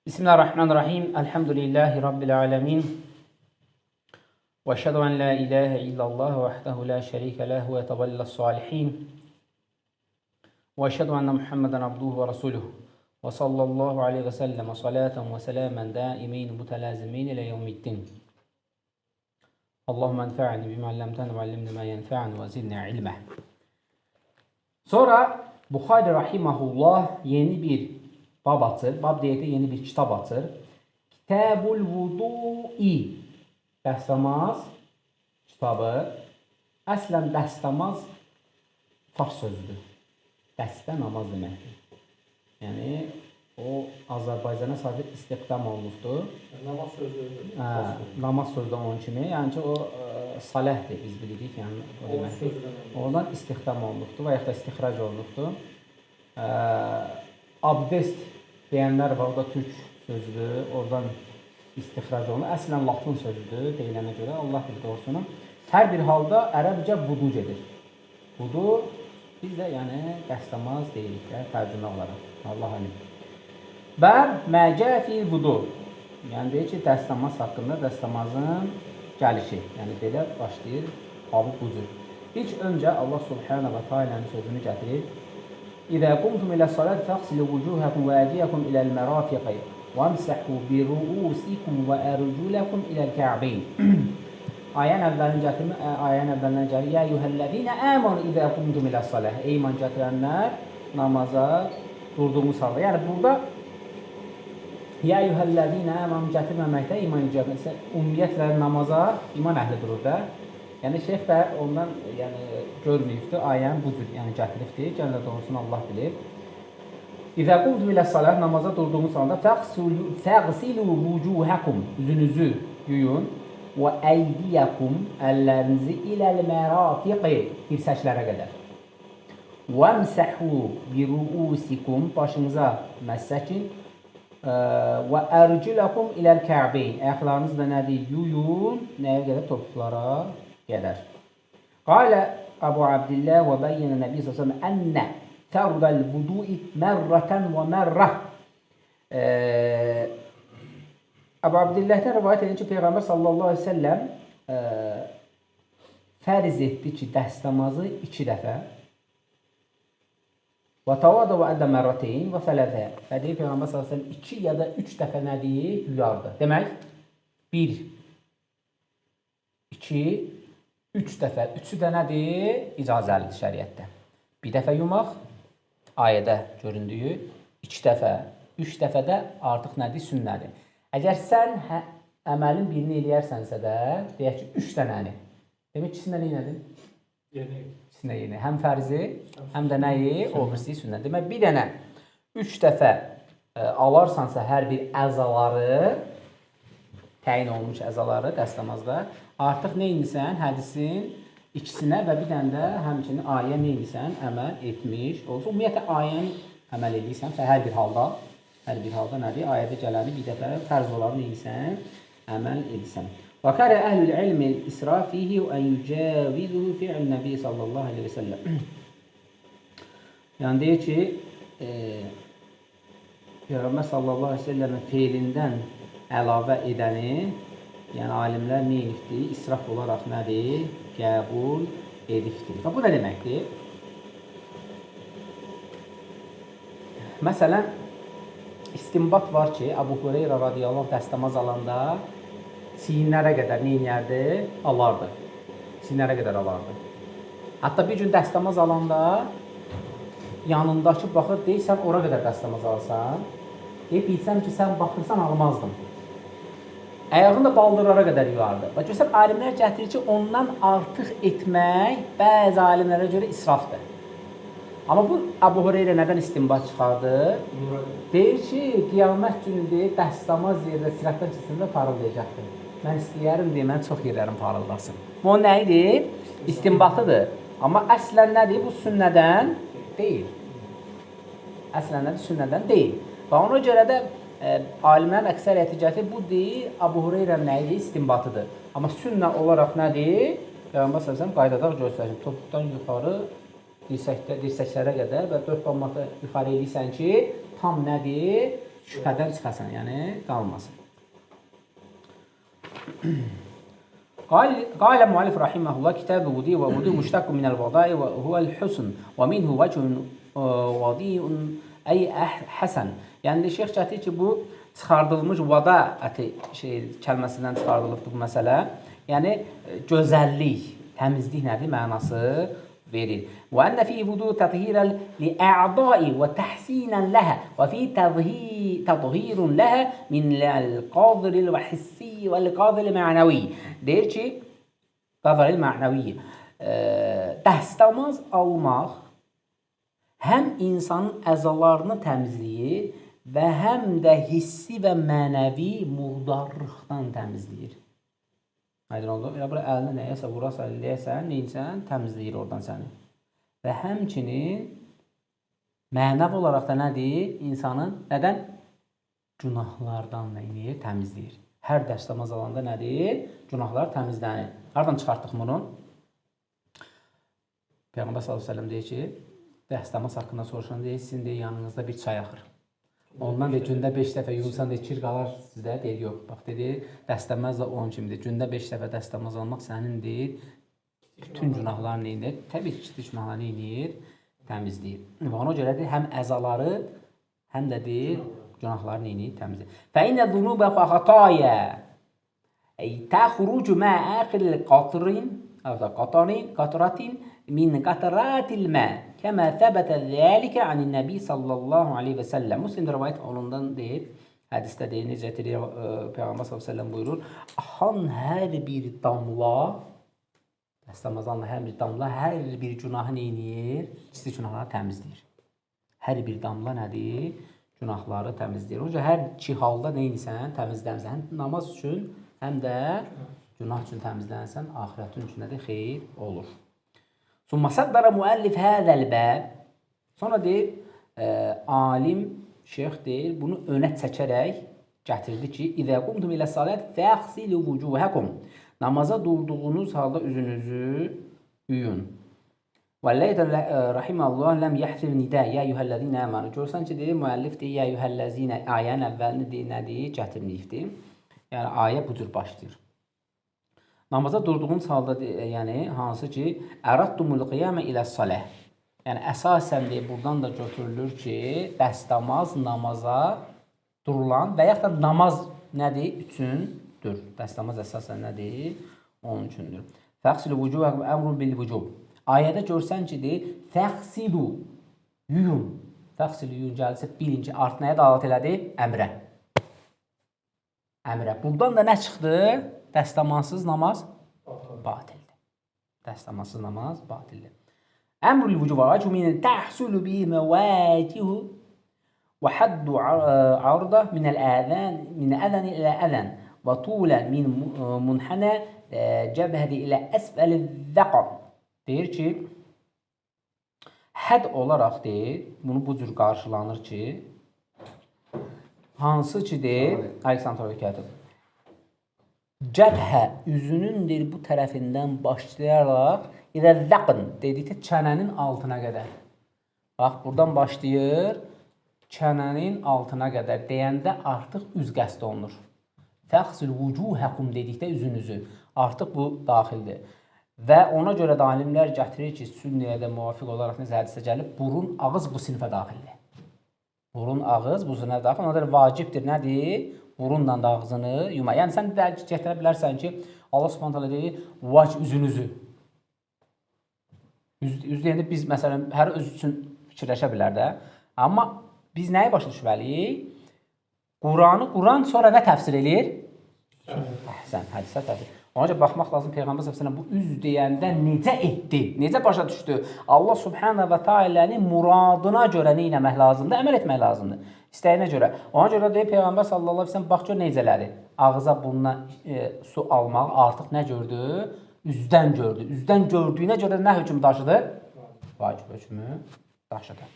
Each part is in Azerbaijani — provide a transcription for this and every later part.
Bismillahirrahmanirrahim. Elhamdülillahi Rabbil alemin. Ve eşhedü en la ilahe illallah vahdehu la şerike leh ve tevellas salihin. Ve eşhedü enne Muhammeden abduhu ve resuluhu. Ve sallallahu aleyhi ve sellem salaten ve selamen daimin mutelazimin ile yevmiddin. Allahümme enfa'ni bima allamtani ve allimni ma yenfa'ni ve zidni ilmeh. Sonra Buxari rahimahullah yeni bir bab açır. Bab deyək də yeni bir kitab açır. Kitabul Vudu'i. Dəstəmaz kitabı. Əslən dəstəmaz fars sözüdür. Dəstə namaz deməkdir. Yəni o Azərbaycana sadəcə istiqdam olunubdur. Namaz sözü. Namaz sözü onun kimi. Yəni ki o saləhdir biz bilirik. Yəni o deməkdir. Oradan istiqdam olunubdur və yaxud da istixrac olunubdur. Abdest deyənlər var, o da türk sözüdür, oradan istixrac olunur. Əslən latın sözüdür deyilənə görə, Allah bilir doğrusunu. Hər bir halda ərəbcə vudu gedir. Vudu, biz də yəni dəstəmaz deyirik də, tərcümə olaraq. Allah alim. Bəb məcə fil vudu. Yəni deyir ki, dəstəmaz haqqında dəstəmazın gəlişi. Yəni belə başlayır, babı budur. İlk öncə Allah Subhanahu və Teala'nın sözünü gətirir. İzə qumtum ilə salat fəqsilu vucuhakum və ədiyakum iləl mərafiqi və əmsəhu bi ruusikum və ərculakum iləl kə'beyn. Ayən əvvəlindən gəlir. Ya eyyuhəl-ləzīnə əmanu izə qumtum ilə salat. Ey iman gətirənlər, namaza durduğunuz halda. Yəni burada ya eyyuhəl-ləzīnə əmanu gətirməməkdə iman gətirməsə, ümumiyyətlə namaza iman əhli durur da. Yəni şeyx də ondan görməyibdir, ayəni bu cür gətiribdir. Gəlin də doğrusunu Allah bilir. İzə qumtum ilə salat, namaza durduğunuz halda fəqsilu vucuhakum, üzünüzü yuyun və əydiyakum, əllərinizi iləl mərafiqi, dirsəklərə qədər. Və əmsəhu bi ruusikum, başınıza məssəkin və ərculakum iləl kə'beyn, ayaqlarınız da nədir? Yuyun, nəyə qədər? Topuqlara gedər. Qalə Əbu Abdillah və bəyyənə Nəbi s.ə.v ənə fərdəl vudu'i mərrətən və mərrəh. Əbu Abdillah'dan rivayət edir ki, Peyğəmbər sallallahu aleyhi ve selləm fərz etdi ki, dəstəmazı 2 dəfə və tavada və ədə mərrəteyn və fələzə. Və deyir Peyğəmbər sallallahu aleyhi ve selləm 2 ya da 3 dəfə nədir? Yuyardı. Demək, 1, 2, 3 dəfə. 3'ü də nədir? İcazəlidir şəriətdə. 1 dəfə yumaq, ayədə göründüyü, 2 dəfə, 3 dəfə də artıq nədir? Sünnədir. Əgər sən əməlin birini eləyərsənsə də, deyək ki, 3 dənəni. Demək, ikisində nədir? Yeni. İkisində yeni. Həm fərzi, həm də nəyi? O birisi sünnə. Demək, bir dənə 3 dəfə alarsansa hər bir əzaları, təyin olmuş əzaları dəstəmazda, artıq nə edirsən? Hədisin ikisinə və bir dənə də həmçinin ayə nə edirsən? Əməl etmiş olsun. Ümumiyyətlə, ayəni əməl edirsən, hər bir halda nədir? Ayədə gələni bir dəfə fərz olanı nə edirsən? Əməl edirsən. Və kərə əhlül ilmi israfihi və ən yücəvizuhu fi'l nəbi sallallahu aleyhi ve selləm. Yəni deyir ki, Peyğəmbər sallallahu aleyhi ve selləmin feilindən əlavə edəni, yəni alimlər nə edibdir? İsraf olaraq nədir? Qəbul edibdir. Bu nə deməkdir? Məsələn, istinbat var ki, Əbu Hüreyrə radiyallahu dəstəmaz alanda çiyinlərə qədər nə edərdi? Alardı. Çiyinlərə qədər alardı. Hətta bir gün dəstəmaz alanda yanındakı baxır, deyir, sən ora qədər dəstəmaz alsan, deyib, bilsəm ki, sən baxırsan, almazdım. Ayağını da baldırlara qədər yuyardı. Və görsən, alimlər gətirir ki, ondan artıq etmək bəzi alimlərə görə israfdır. Amma bu, Əbu Hüreyrə nədən istinbat çıxardı? Deyir ki, qiyamət günüdür, dəstəmaz yerdə sirətdən keçsində parıldayacaqdır. Mən istəyərim deyə, mən çox yerlərim parıldasın. Bu, o nə idi? İstinbatıdır. Amma əslən nədir? Bu, sünnədən deyil. Əslən nədir? Sünnədən deyil. Və ona görə də alimlərin əksəriyyəti gətirir, bu deyil, Əbu Hüreyrə nədir? İstinbatıdır. Amma sünnə olaraq nədir? Peyğəmbər s.ə.v qaydada göstərir. Topuqdan yuxarı dirsəklərə qədər və 4 barmaqda yuxarı edirsən ki, tam nədir? şübhədən çıxasan, yəni qalmasın. قال المؤلف رحمه الله كتاب الوضوء والوضوء مشتق من الوضاء وهو الحسن ومنه وجه وضيء أي حسن. Yəni şeyx gətirir ki, bu çıxardılmış vada əti kəlməsindən çıxardılıbdır bu məsələ. Yəni gözəllik, təmizlik nədir mənası verir. Və ənə fi vudu təthirən li ə'dai və təhsinən ləhə və fi təthirun ləhə min l-qadiril və hissi və l-qadiril mə'nəvi. Deyir ki, qadiril mə'nəvi, dəstəmaz almaq həm insanın əzalarını təmizləyir və həm də hissi və mənəvi murdarlıqdan təmizləyir. Aydın oldu. Elə bura əlini nəyəsə vurasan, eləyəsən, neyinsən, təmizləyir oradan səni. Və həmçinin mənəvi olaraq da nədir? İnsanın nədən? Günahlardan nəyini təmizləyir. Hər dəstəmaz alanda nədir? Günahlar təmizlənir. Hardan çıxartdıq bunu? Peyğəmbər s.ə.v deyir ki, dəstəmaz haqqında soruşan deyir, sizin deyir, yanınızda bir çay axır. Ondan deyir, gündə 5 dəfə yuyulsan deyir, kir qalar sizdə, deyir, yox. Bax, deyir, dəstəməz də onun kimdir. Gündə 5 dəfə dəstəməz almaq sənin deyir, bütün günahlarını neyindir? Təbii ki, günahlarını neyindir? Təmizləyir. Və ona görə deyir, həm əzaları, həm də deyir, günahlarını neyindir? Təmizləyir. Fəinə zunubə xəxətaya təxrucu mə əxil qatratin min qatratil mə kəmə thəbətə zəlikə anin nəbi sallallahu aleyhi və səlləm. Müslimdə rivayət olundan deyir, hədisdə deyir, necə deyir, Peyğəmbər sallallahu aleyhi və səlləm buyurur, axan hər bir damla, dəstəmazanla hər bir damla, hər bir günahı neynir? İkisi günahları təmizləyir. Hər bir damla nədir? Günahları təmizləyir. Onca hər iki halda neynirsən? Təmizlənsən. Həm namaz üçün, həm də günah üçün təmizlənsən, axirətin üçün də xeyir olur. Summa saddara müəllif hədəl bəb. Sonra deyir, alim, şeyx deyir, bunu önə çəkərək gətirdi ki, İzə qumtum ilə salət fəxsilu vücuhəkum. Namaza durduğunuz halda üzünüzü yuyun. Vəlləydən rahiməllah ləm yəhsir nidə, yə yuhəllədinə əmənu. Görsən ki, deyir, müəllif deyir, yə yuhəlləzinə, ayənin əvvəlini deyir, nədir? Gətirməyibdir. Yəni, ayə bu cür başlayır. Namaza durduğunuz halda, yəni, hansı ki, əraddumul qiyamə ilə saləh. Yəni, əsasən deyir, buradan da götürülür ki, dəstəmaz namaza durulan və yaxud da namaz nədir? Üçündür. Dəstəmaz əsasən nədir? Onun üçündür. Fəxsilu vücuhəkum əmrun bil vücub. Ayədə görsən ki, deyir, fəxsilu, yuyun. Fəxsilu yuyun gəlsə, bilin ki, art nəyə dalat elədi? Əmrə. Əmrə. Buradan da nə çıxdı? Dəstəmazsız namaz batildir. Dəstəmazsız namaz batildir. Əmrul vücuba min təhsulu bi məvacihu və haddu arda min əl-əzən min əzən ilə əzən və tulan min munhənə cəbhədi ilə əsfəli zəqam. Deyir ki, hədd olaraq deyir, bunu bu cür qarşılanır ki, hansı ki deyir, Aleksandr Həkətov, cəbhə üzünün deyir, bu tərəfindən başlayaraq ilə zəqn dedikdə çənənin altına qədər. Bax, buradan başlayır, çənənin altına qədər deyəndə artıq üz qəsd olunur. Fəxsil vücuhəkum dedikdə üzünüzü, artıq bu daxildir. Və ona görə də alimlər gətirir ki, sünnəyə də müvafiq olaraq necə hədisdə gəlib, burun, ağız bu sinifə daxildir. Burun, ağız bu sinifə daxil, ona görə vacibdir, nədir? Burunla da ağzını yuma. Yəni, sən də gətirə bilərsən ki, Allah subhanət hələ deyir, vac üzünüzü. Üz deyəndə biz, məsələn, hər öz üçün fikirləşə bilər də. Amma biz nəyi başa düşməliyik? Quranı, Quran sonra nə təfsir eləyir? Əhsən, hədisə təfsir. Ona görə baxmaq lazım, Peyğəmbər s.ə.v bu üz deyəndə necə etdi, necə başa düşdü? Allah subhanə və tealənin muradına görə nə etmək lazımdır? Əməl etmək lazımdır. İstəyinə görə. Ona görə deyir, Peyğəmbər s.ə.v bax gör necələri. Ağıza bununla su almaq artıq nə gördü? Üzdən gördü. Üzdən gördüyünə görə nə hökm daşıdı? Vacib hökmü daşıdı.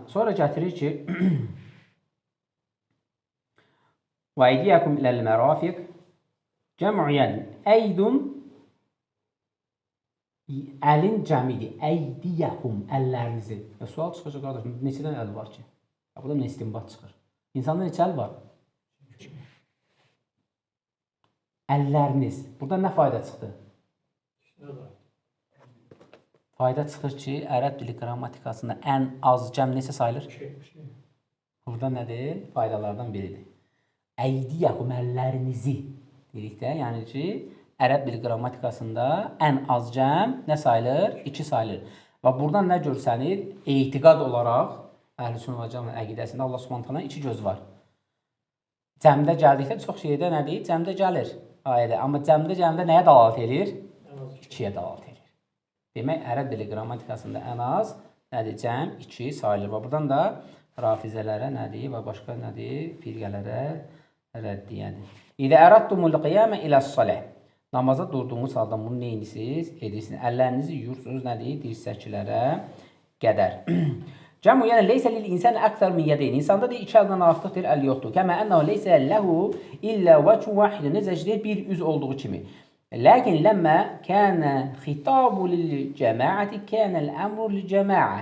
Sonra gətirir ki, وَاَيْدِيَكُمْ إِلَى الْمَرَافِقِ جَمْعُ يَدٍ اَيْدٌ Əlin cəmidir. Əydiyəhum, əllərinizi. Sual çıxacaq qardaşım, neçədən əl var ki? Burada nə istinbat çıxır? İnsanda neçə əl var? Əlləriniz. Burada nə fayda çıxdı? Fayda çıxır ki, ərəb dili qrammatikasında ən az cəm neçə sayılır? Burada nədir? Faydalardan biridir. Əydiyəhum, əllərinizi dedik də, yəni ki, ərəb dili qrammatikasında ən az cəm nə sayılır? 2 sayılır. Və buradan nə görsənir? Etiqad olaraq Əhl-i-Sünnə və Cəmaət əqidəsində Allah Subhanahu taala'nın 2 gözü var. Cəmdə gəldikdə çox şeydə nədir? Cəmdə gəlir ayədə. Amma cəmdə gələndə nəyə dəlalət edir? 2-yə dəlalət edir. Demək, ərəb dili qrammatikasında ən az nədir? Cəm 2 sayılır. Və buradan da rafizələrə nədir? Və başqa nədir? Firqələrə rəddiyədir. İdə əraddumul qiyamə iləs-salah. Namaza durduğunuz halda bunu neyinirsiniz? Edirsiniz. Əllərinizi yuyursunuz nədir? Dirsəklərə qədər. Cəmu, yəni leysə lil insan əksər min yədeyn. İnsanda da 2 əldən artıqdır, əl yoxdur. Kəmə ənəhu leysə ləhu illə vəcu vahid. Necə ki, bir üz olduğu kimi. Lakin ləmmə kənə xitabu lil cəmaəti kənəl əmru lil cəmaə.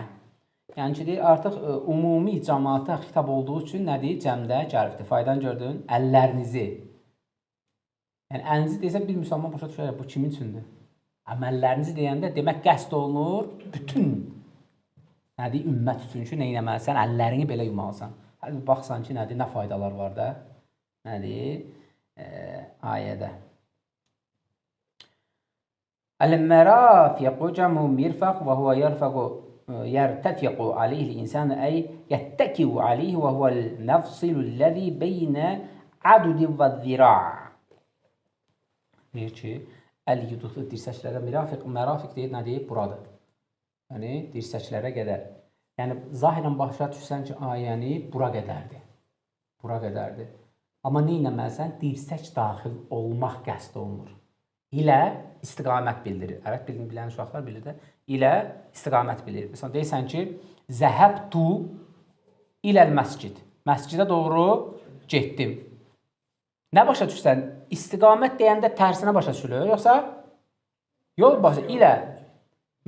Yəni ki, artıq ümumi cəmaata xitab olduğu üçün nədir? Cəmdə gəlibdir. Faydan gördün? Əllərinizi. Yəni, əlinizi desə bir müsəlman başa düşər, bu kimin üçündür? Əməllərinizi deyəndə demək qəsd olunur, bütün nədir? Ümmət üçün ki, nə eləməlisən? Əllərini belə yumalısan. Hələ bir baxsan ki, nədir? Nə faydalar var da? Nədir? Ayədə. Əl-mərafiqu cəmu mirfaq və huvə yərtəfiqu aleyhi l-insan əy yəttəkivu aleyhi və huvəl-məfsilu ləzi beynə adudi və zira' deyir ki, əl yuduqlu dirsəklərə mərafiq deyir, nə deyir? Buradır. Yəni, dirsəklərə qədər. Yəni, zahirən başa düşsən ki, ayəni bura qədərdir. Bura qədərdir. Amma nə eləməlisən? Dirsək daxil olmaq qəsd olunur. İlə istiqamət bildirir. Ərəb dilini bilən uşaqlar bilir də. İlə istiqamət bildirir. Məsələn, deyirsən ki, zəhəbtu iləl məscid. Məscidə doğru getdim. Nə başa düşsən? İstiqamət deyəndə tərsinə başa düşülür, yoxsa? Yol başa, ilə.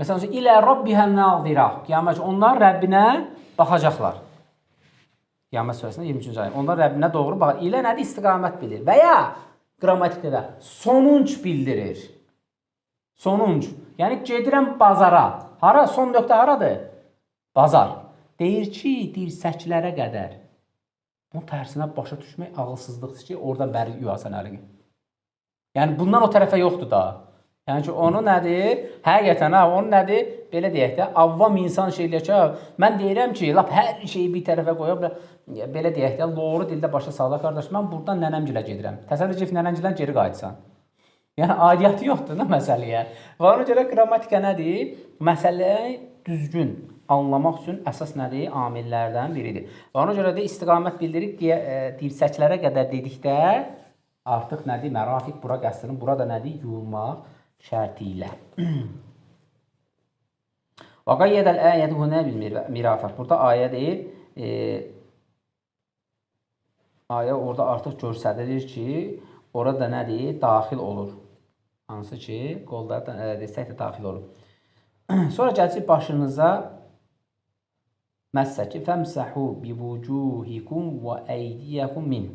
Məsələn, ilə Rabbihən nazira. Qiyamət, onlar Rəbbinə baxacaqlar. Qiyamət surəsində 23-cü ayə. Onlar Rəbbinə doğru baxır. İlə nədir? İstiqamət bilir. Və ya qrammatikdə sonunc bildirir. Sonunc. Yəni, gedirəm bazara. Hara? Son nöqtə haradır? Bazar. Deyir ki, dirsəklərə qədər. Bunun tərsinə başa düşmək ağılsızlıqdır ki, oradan bəri yuyasan əlini. Yəni, bundan o tərəfə yoxdur da. Yəni ki, onu nədir? Həqiqətən, onu nədir? Belə deyək də, avvam insan şeylə ki, mən deyirəm ki, lap hər şeyi bir tərəfə qoyub, belə deyək də, doğru dildə başa sağla, qardaş, mən buradan nənəmgilə gedirəm. Təsəvvür ki, nənəmgilən geri qayıtsan. Yəni, adiyyatı yoxdur da məsələyə. Və ona görə qrammatika nədir? Məsələyi düzgün anlamaq üçün əsas nədir? Amillərdən biridir. Və ona görə də istiqamət bildirik dirsəklərə qədər dedikdə artıq nədir? Mərafiq bura qəsdinin, burada nədir? Yuyulmaq şərti ilə. Və qayyədəl əyədi hünə bil mirafaq. Burada ayə deyil. Ayə orada artıq görsədilir ki, orada nədir? Daxil olur. Hansı ki, qolda desək də daxil olur. Sonra gələcək başınıza məsəki fəmsəhu bivucuhikum və əydiyəkum min.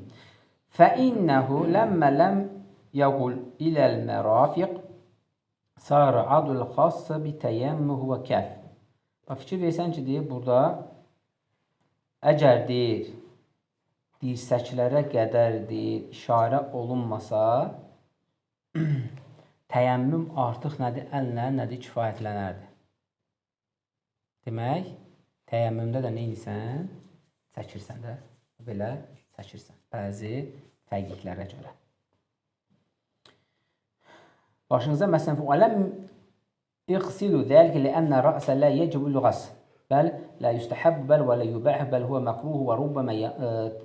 Fəinnəhu ləmmə ləm yəqul iləl mərafiq sarı adul xassa bitəyəmmuhu və kəf. Fikir versən ki, deyir, burada əgər deyir, dirsəklərə qədər deyir, işarə olunmasa, təyəmmüm artıq nədir? Əllə nədir? Kifayətlənərdi. Demək, təyəmmümdə də neynisən? Çəkirsən də, belə çəkirsən. Bəzi fərqliklərə görə. Başınıza məsələn, ələm iqsilu zəlikə ləənnə rəsə lə yəcibul qəs. Bəl lə yüstəhəb, bəl və lə yübəhə, bəl huvə məkruhu və rubbəmə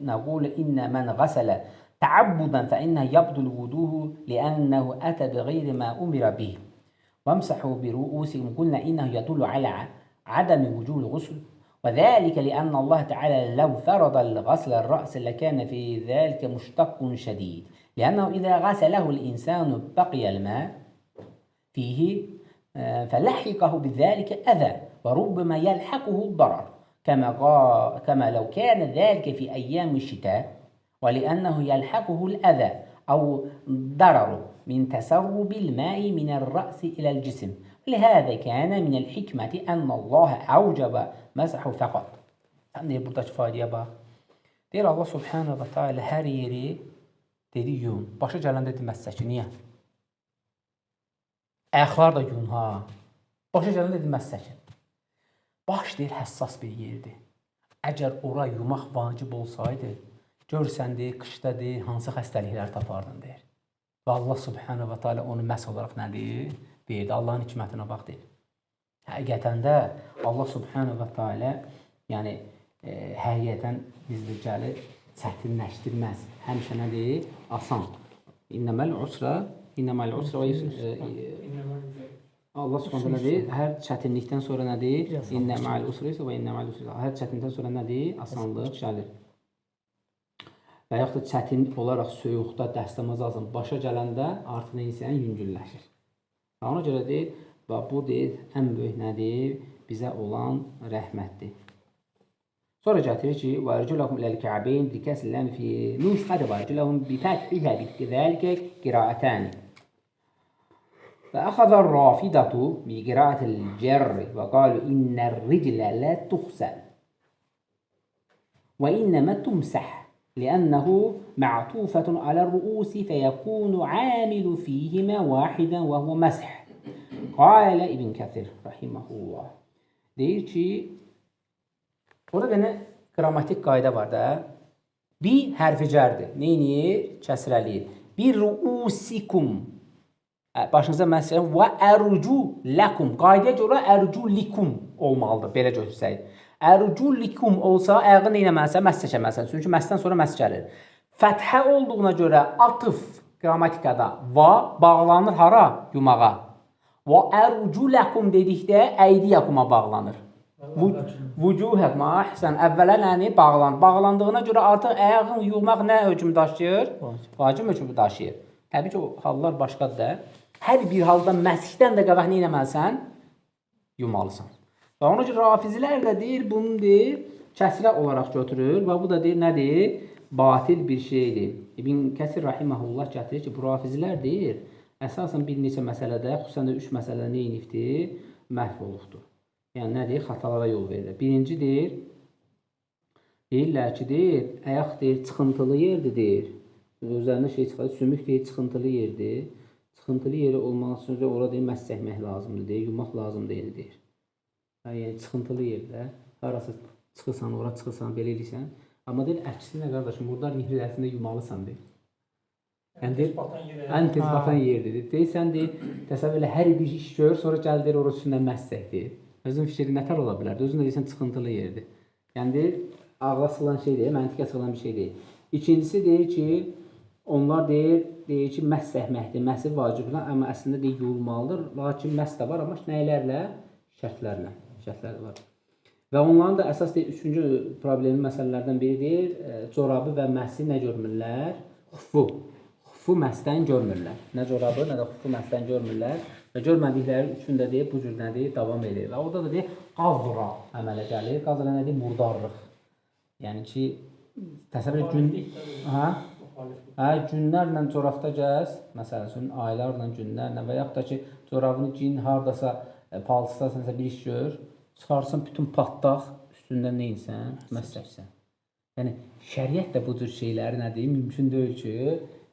nəqul innə mən qəsələ تعبدا فإنه يبدو الوضوء لأنه أتى بغير ما أمر به وامسحوا برؤوسهم قلنا إنه يدل على عدم وجوب الغسل وذلك لأن الله تعالى لو فرض الغسل الرأس لكان في ذلك مشتق شديد لأنه إذا غسله الإنسان بقي الماء فيه فلحقه بذلك أذى وربما يلحقه الضرر كما لو كان ذلك في أيام الشتاء ولأنه يلحقه الأذى أو ضرر من تسرب الماء من الرأس إلى الجسم لهذا كان من الحكمة أن الله أوجب مسحه فقط. Deyir, buradakı faydaya bax. Deyir, Allah subhanahu wa ta'ala hər yeri dedi yun. Başa gələndə deməzsə ki, niyə? Ayaqlar da yun, ha. Başa gələndə deməzsə ki. Baş deyir, həssas bir yerdir. Əgər ora yumaq vacib olsaydı, görsən deyir, qışda deyir, hansı xəstəliklər tapardın deyir. Və Allah subhanahu wa ta'ala onu məhz olaraq nədir? Deyir, Allahın hikmətinə bax deyir. Həqiqətən də Allah subhanahu wa ta'ala yəni həqiqətən bizdə gəlir, çətinləşdirməz. Həmişə nədir? Asan. İnnəməl usra Allah subhanahu deyir, hər çətinlikdən sonra nədir? İnnəməl usra isə və innəməl usra. Hər çətinlikdən sonra nədir? Asanlıq gəlir. Və yaxud da çətin olaraq soyuqda dəstəmaz lazım. Başa gələndə artıq insan yüngülləşir. Ona görə deyir, və bu deyir, ən böyük nədir? Bizə olan rəhmətdir. Sonra gətirir ki, وَاَرْجُلَهُمْ إِلَى الْكَعْبَيْنِ بِكَسْرِ اللَّامِ فِي نُسْخَةِ وَاَرْجُلَهُمْ بِفَتْحِهَا بِكَذَلِكَ قِرَاءَتَانِ فَأَخَذَ الرَّافِضَةُ بِقِرَاءَةِ الْجَرِّ وَقَالُوا إِنَّ الرِّجْلَ لَا تُغْسَلُ وَإِنَّمَا تُمْسَحُ لِأَنَّهُ مَعْطُوفَةٌ عَلَى الرُّؤُوسِ فَيَكُونُ عَامِلُ فِيهِمَا وَاحِدًا وَهُوَ مَسْحٌ قَالَ İbn Kəthir rahimehullah. Deyir ki, orada bir qrammatik qayda var da. Bir hərfi cərdir. Neyinir? Kəsrəliyir. Bir ruusikum. Başınıza məsələn və ərcu ləkum. Qaydaya görə ərcu likum olmalıdır. Belə götürsək. Ərcu likum olsa ayağı neynəməlisən? Məs çəkəməlisən. Çünki məsdən sonra məs gəlir. Fəthə olduğuna görə atıf qrammatikada va bağlanır hara? Yumağa. Və ərcu ləkum dedikdə əydiyəkuma bağlanır. Vücuhəkum, əhsən, əvvələ nəni? Bağlanır. Bağlandığına görə artıq ayağın yumaq nə hökm daşıyır? Vacib hökm daşıyır. Təbii ki, o hallar başqadır da. Hər bir halda məsihdən də qabaq nə eləməlisən? Yumalısan. Və ona görə rafizilər də deyir, bunu deyir, kəsrə olaraq götürür və bu da deyir, nədir? Batil bir şeydir. İbn Kəsir rahiməhullah gətirir ki, bu rafizilər deyir, əsasən bir neçə məsələdə, xüsusən də 3 məsələdə nə inibdir? Məhv olubdur. Yəni, nədir? Xatalara yol verir. Birinci deyir, deyirlər ki, deyir, ayaq deyir, çıxıntılı yerdir, deyir. Özlərində şey çıxarır, sümük deyir, çıxıntılı yerdir. Çıxıntılı yeri olmaq üçün orada deyir, məhz çəkmək lazımdır, deyir, yumaq lazım deyil, deyir. Yəni, çıxıntılı yerdə, harası çıxırsan, ora çıxırsan, belə edirsən. Amma deyir, əksinə qardaşım, murdar nihriyyəsində yumalısan, deyir. Yəni, deyir, ən tez batan yerdir. Deyirsən, deyir, təsəvvür elə, hər bir iş gör, sonra gəl deyir, orası üstündən məhz çək, deyir. Özün fikri nətər ola bilər? Özün də deyirsən, çıxıntılı yerdir. Yəni, deyir, ağla sıxılan şey deyil, məntiqə sıxılan bir şey deyil. İkincisi deyir ki, onlar deyir ki, məhz səhməkdir, məhsi vacibdir, amma əslində deyir, yuyulmalıdır. Lakin məhz də var, amma nəylərlə? Şərtlərlə. Şərtlər var. Və onların da əsas deyir, üçüncü problemin məsələlərdən biri deyir, corabı və məhsi nə görmürlər? Xufu. Xufu məhsdən görmürlər. Nə corabı, nə də xufu məhsdən görmürlər. Və görmədikləri üçün də deyir, bu cür nədir? Davam edir. Və orada da deyir, qazra əmələ gəlir. Qazra nədir? Murdarlıq. Yəni ki, təsəvvür gün... Günlərlə corabda gəz, məsəl üçün, aylarla, günlərlə və yaxud da ki, corabını giyin, haradasa, palçısdasansa bir iş gör, çıxarsın bütün patlaq, üstündən neyinsən? Məsələksən. Yəni, şəriət də bu cür şeyləri nədir? Mümkün deyil ki,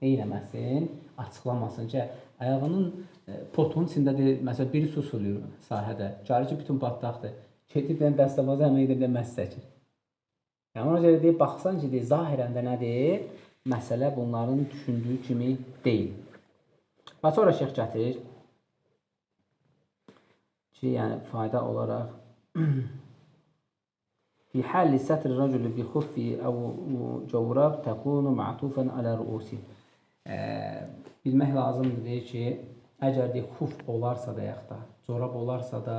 eyləməsin, açıqlamasın ki, ayağının potunun içindədir, məsələn, biri su suluyur sahədə, cari ki, bütün patlaqdır. Ketib dəstəmazı həmə edə bilər, məhz çəkir. Yəni, ona görə deyib, baxsan ki, zahirən də nədir? Məsələ bunların düşündüyü kimi deyil. Və sonra şeyx gətirir ki, yəni fayda olaraq fi halli sətr rəcülü bi xuffi əv cəvrab təkunu ma'tufən alə rüusi. Bilmək lazımdır deyir ki, əgər deyir, xuf olarsa da yaxud da, corab olarsa da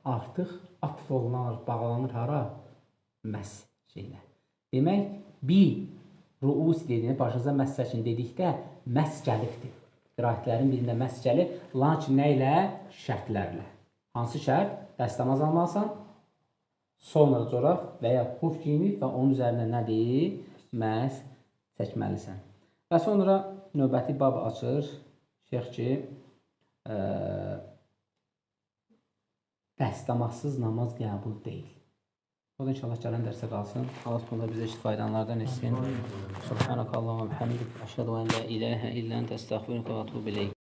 artıq atf olunur, bağlanır hara? Məhz şeylə. Demək, bir ruus dediyini, başınıza məhz çəkin dedikdə məhz gəlibdir. qiraətlərin birində məhz gəlir. Lakin nə ilə? Şərtlərlə. Hansı şərt? Dəstəmaz almalısan, sonra corab və ya xuf geyinib və onun üzərində nədir? Məhz çəkməlisən. Və sonra növbəti bab açır. Şeyx ki, dəstəmazsız namaz qəbul deyil. O da inşallah gələn dərsə qalsın. Allah subhanahu bizə istifadələrdən etsin. Subhanakallahumma və bihamdik, əşhədu en la ilahe illə ente, estəğfiruke və etûbü ileyk.